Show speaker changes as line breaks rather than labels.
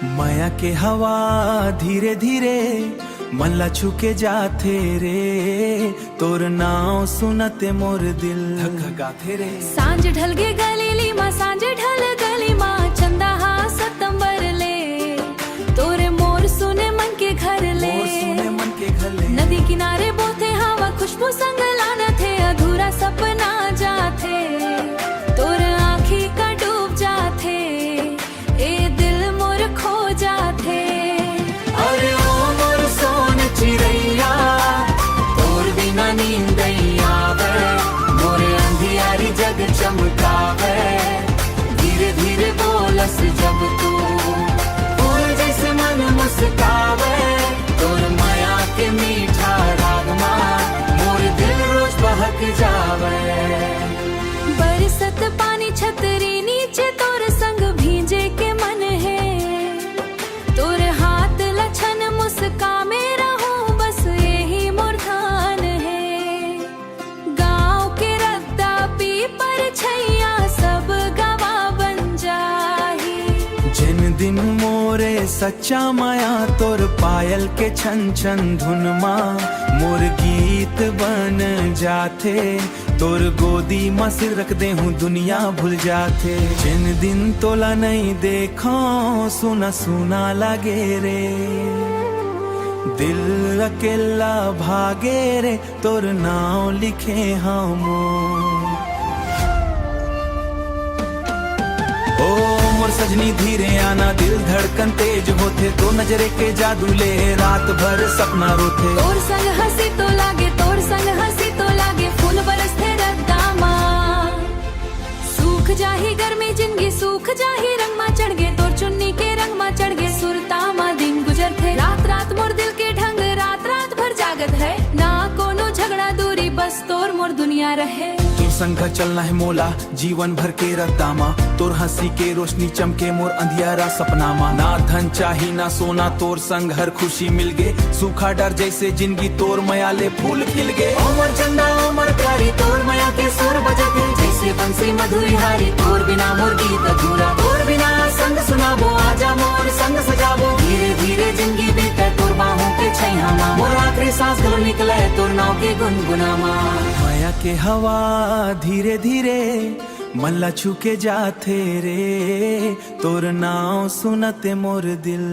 माया के हवा धीरे धीरे मन ला छुके जाथे रे, तोर नाव सुनते मोर दिल धक गाथे रे।
सांझ ढल गे गलीली माँ, सांझ ढल गली माँ, चंदा हा सतंबर ले, तोरे मोर सुने मन के घर ले,
सुने मन के घर ले।
नदी किनारे बोथे हवा खुशबू संग लाना थे, अधूरा सपना जाथे, तोर आँखी का डूब जाथे, ए दिल मोर खो जाथे।
अरे ओ मोर सोन चिड़ैया, तोर बिना नींद आवे, मोरे अंधियारी जग चमकावे, धीरे धीरे बोलस जब तू, फूल जैसे मन मुस्कावे, तोर माया के मीठा रागमा, मोर दिल रोज बहक जावे।
बरसत पानी छतरी नीचे, तोर संग भींजे के मन है, तोर हाथ लछन मुस्का मेरा हो, बस यही मोर ध्यान है। गाँव के रद्दा पीपर छैया सब गवा बन जाही,
जिन दिन मोरे सच्चा माया, तोर पायल के छन छन धुन माँ, मोर गीत बन जाथे, तोर गोदी माँ सिर रख दे हूँ दुनिया भूल जाथे। जिन दिन तोला नहीं देखो सुना सुना लगे रे, दिल अकेला भागे रे, तोर नाव लिखे हम। ओ मोर सजनी धीरे आना, दिल धड़कन तेज होते, तो नजरे के जादू ले रात भर सपना रोते।
तोर संग हंसी तो लागे, तोर संग हंसी तो लागे, फूल बरसते रद्दा माँ, सूख जाही गर्मी जिंदगी सूख जाही, रंग माँ चढ़ गे तोर चुन्नी के रंग माँ चढ़ गे, सुरता माँ दिन गुजर थे, रात रात मोर दिल के ढंग रात रात भर जागत है, ना कोनो झगड़ा दूरी बस तोर मोर दुनिया रहे।
तोर संग चलना है मोला जीवन भर के रद्दामा, तोर हंसी के रोशनी चमके मोर अंधियारा सपना मा, ना धन चाही ना सोना, तोर संग हर खुशी मिल गे, सूखा डर जैसे जिंदगी तोर माया ले फूल खिल गे।
उमर चंदा उमर प्यारी, तोर माया के सुर बजते, जैसे बंसी मधुरी हारी, तोर बिना मोर गीत अधूरा, तोर बिना संग सुनाबो, आजा मोर संग सजाबो, धीरे धीरे जिंदगी बीते, तोर बाहों के छैया, मोर आखिरी सांस गलो निकले, तोर नाव के गुनगुनामा।
माया के हवा धीरे धीरे मन ला छुके जाथे रे, तोर नाव सुनते मोर दिल